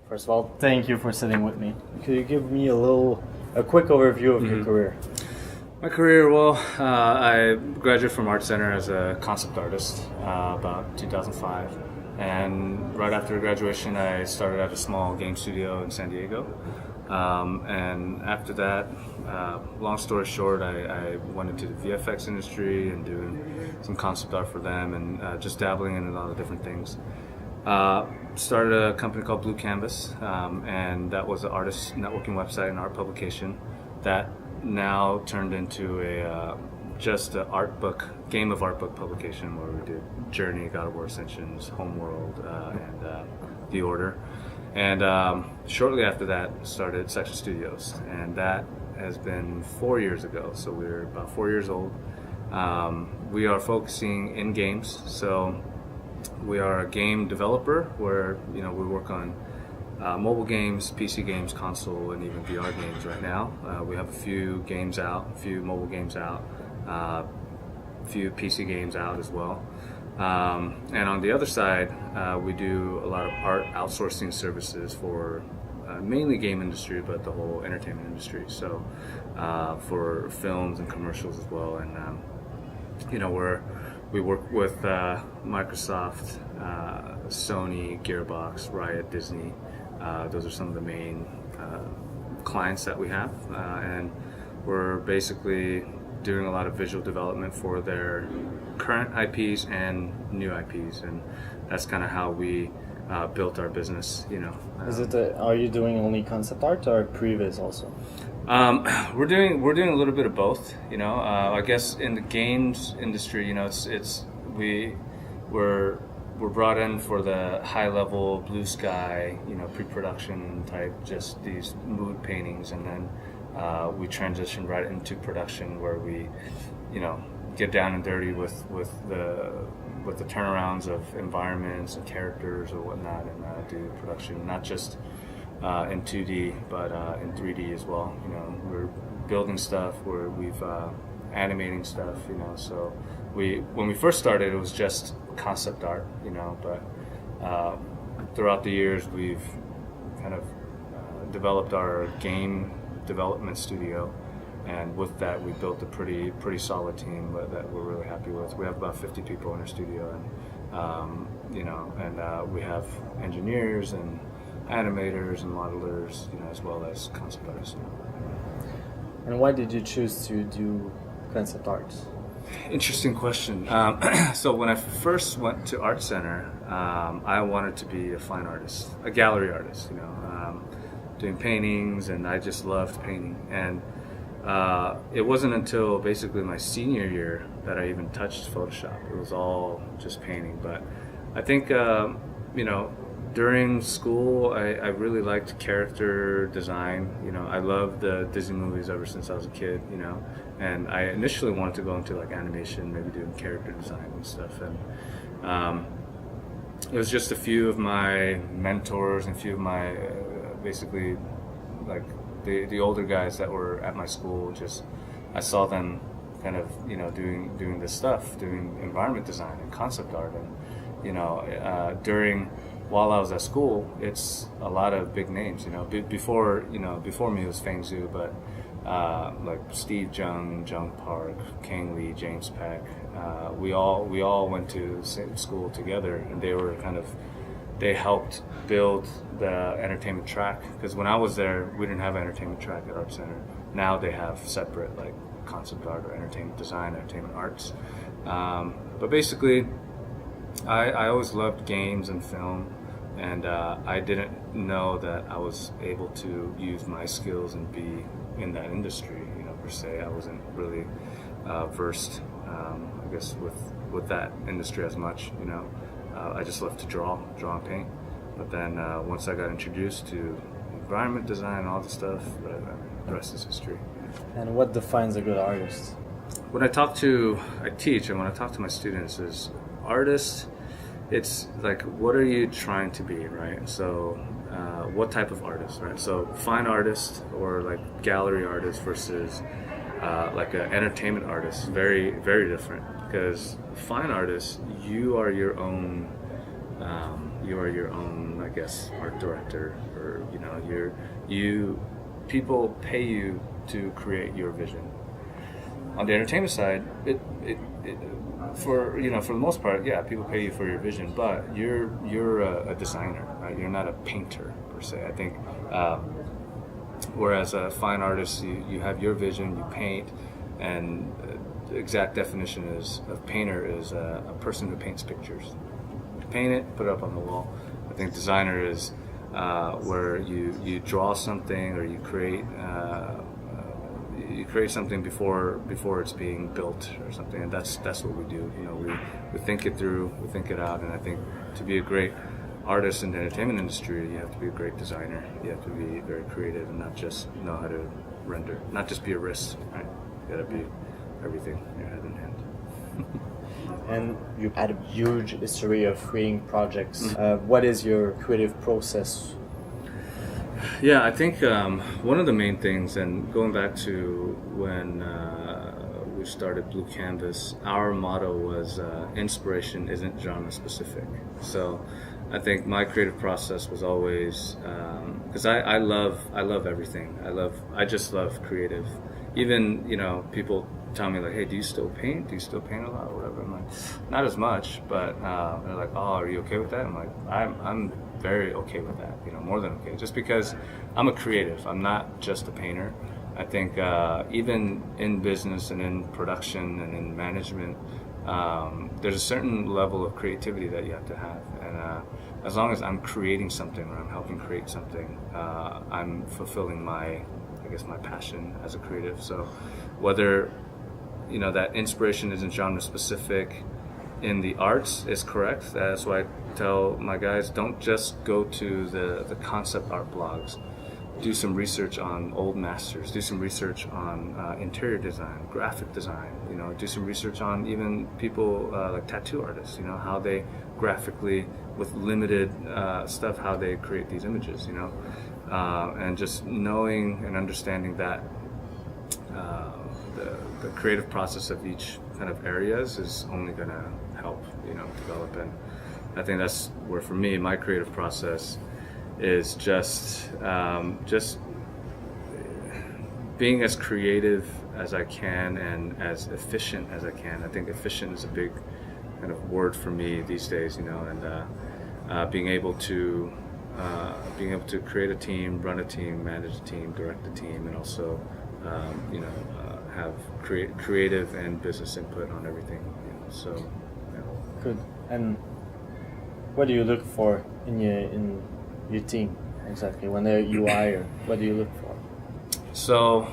First of all, thank you for sitting with me. Could you give me a quick overview of your career? My career, well, I graduated from Art Center as a concept artist about 2005. And right after graduation, I started at a small game studio in San Diego. And after that, long story short, I went into the VFX industry and doing some concept art for them and just dabbling in a lot of different things. Started a company called Blue Canvas, and that was an artist networking website and art publication that now turned into just an art book, game of art book publication where we did Journey, God of War Ascensions, Homeworld, and The Order. And shortly after that started Section Studios, and that has been 4 years ago, so we're about 4 years old. We are focusing in games, so we are a game developer where we work on mobile games, PC games, console, and even VR games right now. We have a few games out, a few mobile games out, a few PC games out as well. And on the other side, we do a lot of art outsourcing services for mainly game industry, but the whole entertainment industry. So for films and commercials as well. And we work with Microsoft, Sony, Gearbox, Riot, Disney. Those are some of the main clients that we have, and we're basically doing a lot of visual development for their current IPs and new IPs, and that's kind of how we built our business. Are you doing only concept art or previs also? We're doing a little bit of both. I guess in the games industry, we're brought in for the high level blue sky, pre-production type, just these mood paintings, and then we transition right into production where we, get down and dirty with the turnarounds of environments and characters or whatnot, and do production not just in 2D but in 3D as well. We're building stuff where we've animating stuff. So when we first started, it was just concept art, but throughout the years we've kind of developed our game development studio, and with that we built a pretty solid team that we're really happy with. We have about 50 people in our studio, and we have engineers and animators and modelers, as well as concept artists. And why did you choose to do concept art? Interesting question. So when I first went to Art Center, I wanted to be a fine artist, a gallery artist, doing paintings, and I just loved painting. And it wasn't until basically my senior year that I even touched Photoshop. It was all just painting. But I think, during school, I really liked character design. I loved the Disney movies ever since I was a kid, and I initially wanted to go into like animation, maybe doing character design and stuff. And it was just a few of my mentors and a few of my basically like the older guys that were at my school. Just I saw them kind of doing this stuff, doing environment design and concept art, and while I was at school, it's a lot of big names. Before me it was Feng Zhu, but like Steve Jung, Jung Park, Kang Lee, James Peck, we all went to the same school together, and they helped build the entertainment track. Because when I was there, we didn't have an entertainment track at Art Center. Now they have separate like concept art or entertainment design, entertainment arts. But basically, I always loved games and film, and I didn't know that I was able to use my skills and be in that industry, per se. I wasn't really versed, I guess, with that industry as much, I just loved to draw and paint. But then once I got introduced to environment design and all the stuff, the rest is history. And what defines a good artist? When I teach, and when I talk to my students, is artist, it's like, what are you trying to be, right? So what type of artist, right? So fine artist or like gallery artist versus like an entertainment artist, very, very different. Because fine artist, you are your own like guess, art director, or people pay you to create your vision. On the entertainment side, for the most part, yeah, people pay you for your vision, but you're a designer, right? You're not a painter per se. I think, whereas a fine artist, you have your vision, you paint, and the exact definition of painter is a person who paints pictures. You paint it, put it up on the wall. I think designer is where you draw something or you create something before it's being built or something, and that's what we do. We think it through, we think it out, and I think to be a great artist in the entertainment industry, you have to be a great designer. You have to be very creative and not just know how to render, not just be a wrist, right? You got to be everything, your head and hand. And you had a huge history of creating projects. What is your creative process? Yeah, I think one of the main things, and going back to when we started Blue Canvas, our motto was inspiration isn't genre specific. So I think my creative process was always, because I love everything. I just love creative. Even, people tell me like, hey, do you still paint? Do you still paint a lot or whatever? I'm like, not as much, but they're like, oh, are you okay with that? I'm like, I'm very okay with that, more than okay, just because I'm a creative. I'm not just a painter. I think even in business and in production and in management, there's a certain level of creativity that you have to have, and as long as I'm creating something or I'm helping create something, I'm fulfilling my passion as a creative. So whether that inspiration isn't genre specific in the arts is correct. That's why I tell my guys, don't just go to the concept art blogs. Do some research on old masters. Do some research on interior design, graphic design. Do some research on even people like tattoo artists. How they graphically, with limited stuff, how they create these images. And just knowing and understanding that the creative process of each kind of areas is only going to help develop. And I think that's where, for me, my creative process is just being as creative as I can and as efficient as I can. I think efficient is a big kind of word for me these days, and being able to create a team, run a team, manage a team, direct a team, and also have creative and business input on everything. So yeah. Good. And what do you look for in your team exactly when they're UI, or what do you look for? So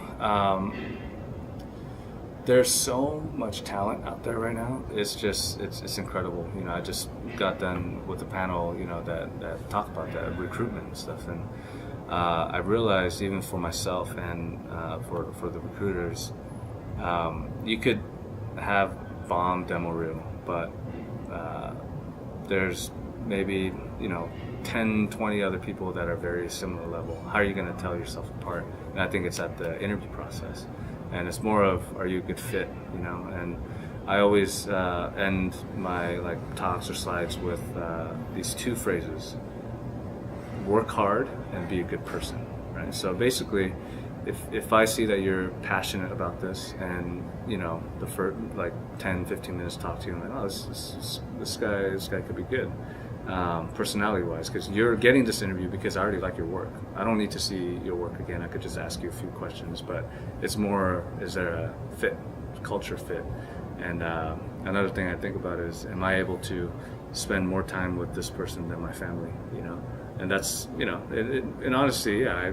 there's so much talent out there right now. It's incredible. I just got done with a panel that talked about that recruitment and stuff, and I realized, even for myself and for the recruiters, you could have bomb demo reel, but there's maybe 10, 20 other people that are very similar level. How are you going to tell yourself apart? And I think it's at the interview process, and it's more of, are you a good fit? And I always end my talks or slides with these two phrases: work hard and be a good person, right? So basically, if I see that you're passionate about this, and the first 10-15 minutes talk to you, I'm like, oh, this guy could be good, personality wise, because you're getting this interview because I already like your work. I don't need to see your work again. I could just ask you a few questions, but it's more, is there a fit, culture fit? And another thing I think about is, am I able to spend more time with this person than my family? And that's, in honesty, yeah, I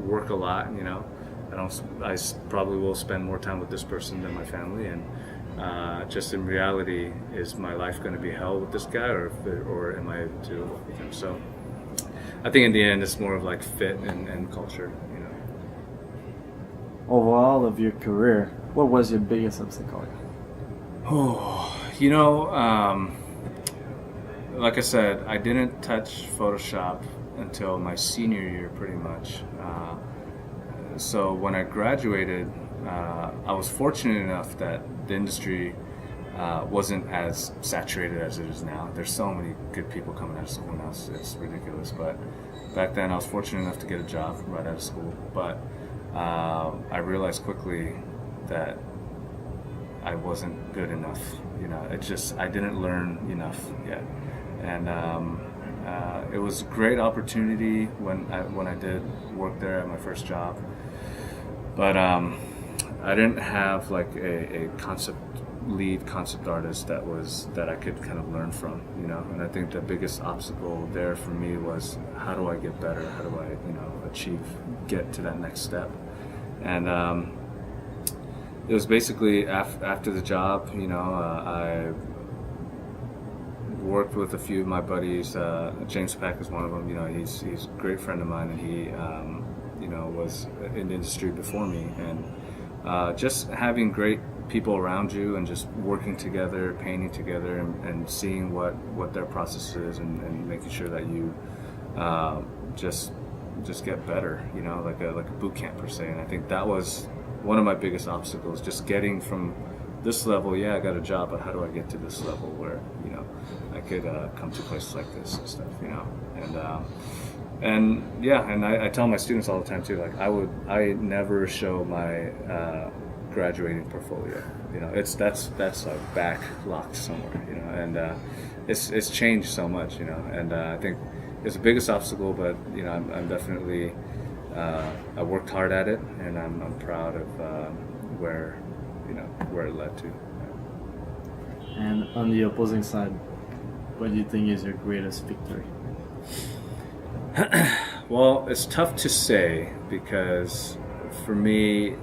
work a lot, I probably will spend more time with this person than my family, and just in reality, is my life going to be hell with this guy, or am I able to work with him? So I think in the end, it's more of fit and culture, Overall of your career, what was your biggest obstacle? Like I said, I didn't touch Photoshop until my senior year, pretty much. So when I graduated, I was fortunate enough that the industry wasn't as saturated as it is now. There's so many good people coming out of school now, it's ridiculous. But back then I was fortunate enough to get a job right out of school. But I realized quickly that I wasn't good enough. I didn't learn enough yet. And it was a great opportunity when I did work there at my first job. But I didn't have like a lead concept artist that I could kind of learn from, and I think the biggest obstacle there for me was, how do I get better? How do I, get to that next step? And it was basically after the job, I worked with a few of my buddies. James Pack is one of them. He's a great friend of mine, and he was in the industry before me, and just having great people around you and just working together, painting together, and seeing what their process is, and making sure that you just get better, like a boot camp per se. And I think that was one of my biggest obstacles, just getting from this level. Yeah, I got a job, but how do I get to this level where I could come to places like this and stuff, and I tell my students all the time too, like I never show my graduating portfolio. That's like backlocked somewhere, and it's changed so much, and I think it's the biggest obstacle, but I'm definitely I worked hard at it, and I'm proud of where it led to. And on the opposing side, what do you think is your greatest victory? Well, it's tough to say, because for me,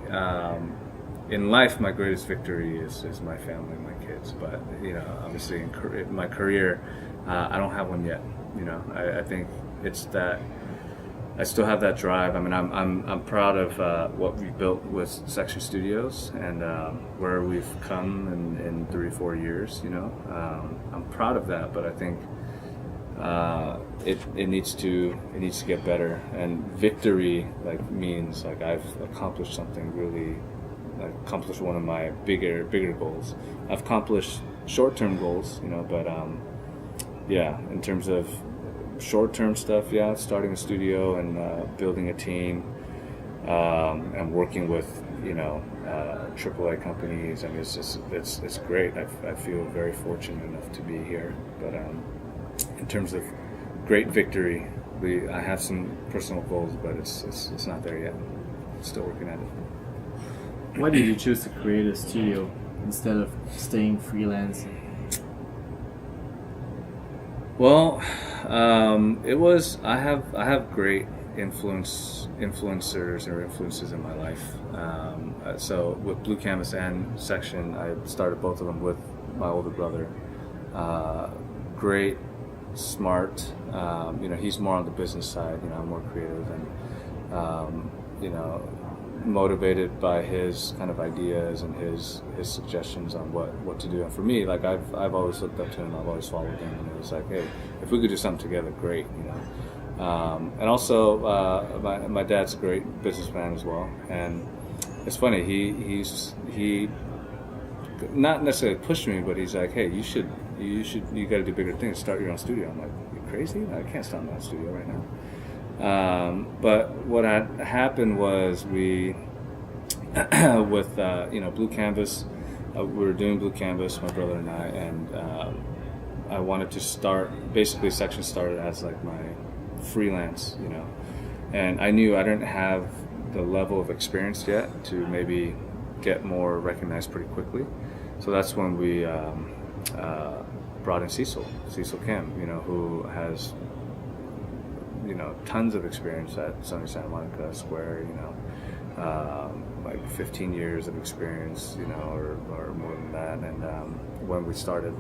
in life, my greatest victory is my family and my kids. But obviously in my career, I don't have one yet. I think it's that I still have that drive. I mean, I'm proud of what we've built with Section Studios, and where we've come in 3-4 years. I'm proud of that, but I think it needs to get better. And victory means I've accomplished something really. I accomplished one of my bigger goals. I've accomplished short-term goals, but in terms of short-term stuff, starting a studio and building a team, and working with AAA companies. I mean, it's great. I feel very fortunate enough to be here. But in terms of great victory, I have some personal goals, but it's not there yet. Still working at it. Why did you choose to create a studio instead of staying freelance? Well, it was. I have great influencers or influences in my life. So with Blue Canvas and Section, I started both of them with my older brother. Great, smart. He's more on the business side. I'm more creative, and motivated by his kind of ideas and his suggestions on what to do. And for me, I've always looked up to him. I've always followed him, and it was like, hey, if we could do something together, great, And also, my dad's a great businessman as well. And it's funny, he not necessarily pushed me, but he's like, hey, you got to do bigger things. Start your own studio. I'm like, you crazy? I can't start my own studio right now. But what had happened was we, with Blue Canvas, we were doing Blue Canvas, my brother and I, and I wanted to start. Basically, Section started as like my freelance, and I knew I didn't have the level of experience yet to maybe get more recognized pretty quickly. So that's when we brought in Cecil Kim, who has tons of experience at Sony Santa Monica Square, like 15 years of experience, or more than that. And when we started,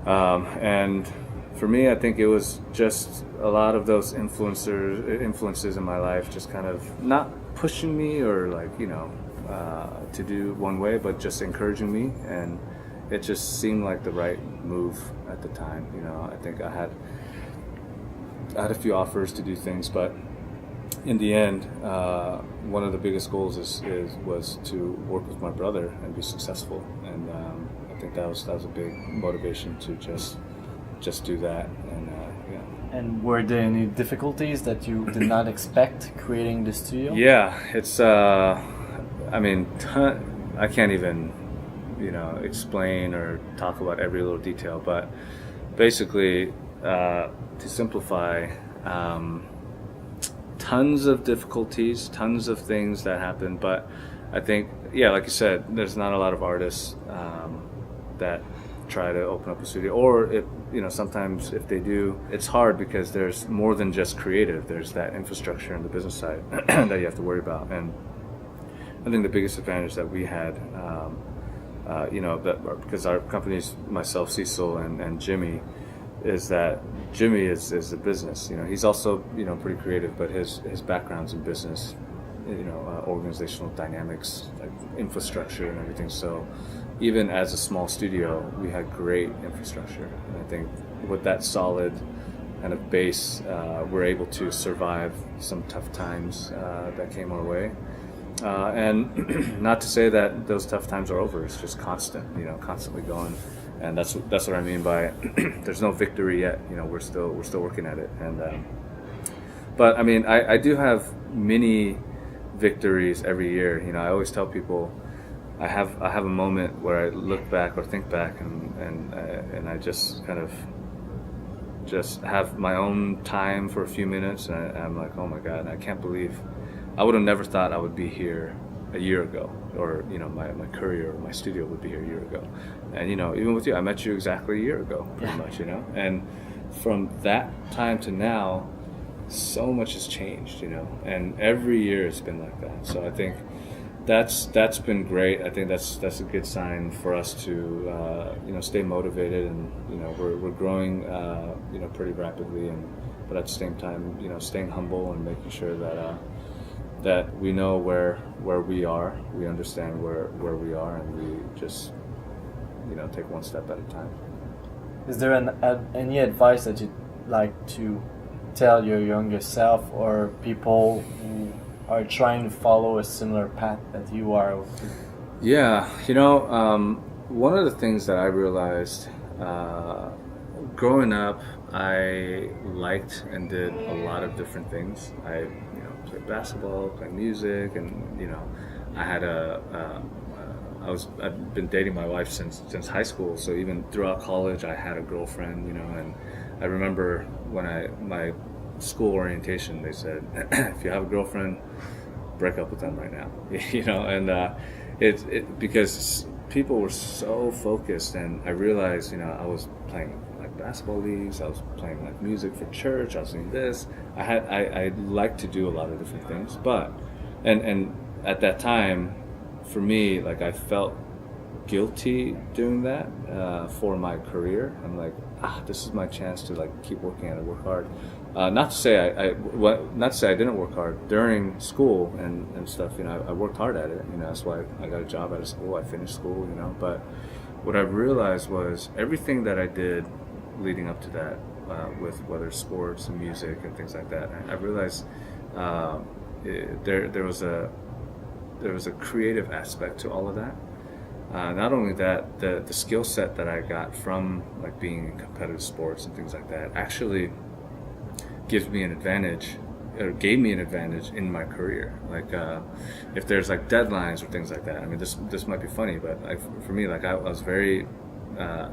and for me, I think it was just a lot of those influences in my life, just kind of not pushing me or to do one way, but just encouraging me, and it just seemed like the right move at the time. I think I had a few offers to do things, but in the end, one of the biggest goals was to work with my brother and be successful. And I think that was a big motivation to just do that. And yeah. And were there any difficulties that you did not expect creating the studio? Yeah, it's I mean, I can't even, you know, explain or talk about every little detail, but basically, to simplify, tons of difficulties, tons of things that happen, but I think, yeah, like you said, there's not a lot of artists that try to open up a studio, or if, you know, sometimes if they do, it's hard because there's more than just creative. There's that infrastructure and the business side that you have to worry about. And I think the biggest advantage that we had, you know, that because our companies, myself, Cecil, and Jimmy, is that Jimmy is a business. You know, he's also, you know, pretty creative, but his background's in business, you know, organizational dynamics, like infrastructure and everything. So even as a small studio, we had great infrastructure. And I think with that solid kind of base, we're able to survive some tough times that came our way. And not to say that those tough times are over. It's just constant, you know, constantly going. And that's what I mean by there's no victory yet. You know, we're still working at it. And but I mean, I do have mini victories every year. You know, I always tell people I have a moment where I look back or think back, and I just kind of just have my own time for a few minutes, and I'm like, oh my God, I can't believe I would have never thought I would be here a year ago, or, you know, my career or my studio would be here a year ago. And, you know, even with you, I met you exactly a year ago, pretty much, you know. And from that time to now, so much has changed, you know. And every year it's been like that. So I think that's been great. I think that's a good sign for us to you know, stay motivated, and, you know, we're growing you know, pretty rapidly, but at the same time, you know, staying humble and making sure that we know where we are, we understand where we are, and we just, you know, take one step at a time. Is there any advice that you'd like to tell your younger self, or people who are trying to follow a similar path that you are? Yeah, you know, one of the things that I realized growing up, I liked and did a lot of different things. I, you know, played basketball, played music, and, you know, I had I've been dating my wife since high school, so even throughout college I had a girlfriend, you know. And I remember when my school orientation, they said, if you have a girlfriend, break up with them right now, you know. And it because people were so focused, and I realized, you know, I was playing like basketball leagues, I was playing like music for church, I was doing this. I like to do a lot of different things, but and at that time, for me, like, I felt guilty doing that for my career. I'm like, this is my chance to, like, keep working at it, work hard. Not to say I didn't work hard during school and stuff. You know, I worked hard at it. You know, that's why I got a job out of school. I finished school. You know, but what I realized was everything that I did leading up to that, with whether sports and music and things like that, I realized there was a creative aspect to all of that. Not only that, the skill set that I got from, like, being in competitive sports and things like that actually gives me an advantage, or gave me an advantage in my career. Like, if there's, like, deadlines or things like that. I mean, this might be funny, but for me, like, I was very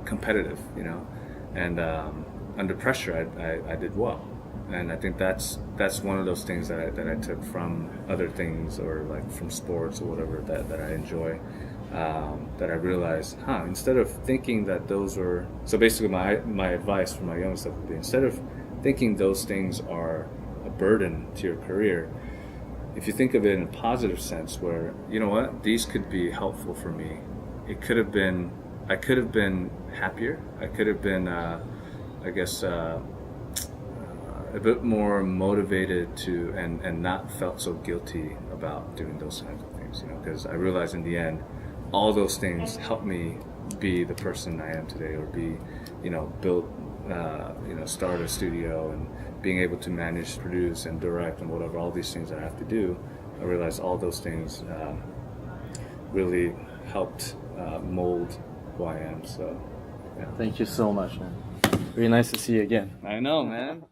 competitive, you know, and under pressure, I did well. And I think that's one of those things that I took from other things, or like from sports or whatever that I enjoy. That I realized, instead of thinking that those were, so basically my advice for my young self would be, instead of thinking those things are a burden to your career, if you think of it in a positive sense, where, you know what, these could be helpful for me. I could have been happier. I could have been, I guess, a bit more motivated to, and not felt so guilty about doing those kinds of things, you know, because I realized in the end, all those things helped me be the person I am today, or be, you know, build, you know, start a studio, and being able to manage, produce, and direct, and whatever, all these things I have to do. I realized all those things really helped mold who I am. So, yeah. Thank you so much, man. Really nice to see you again. I know, man.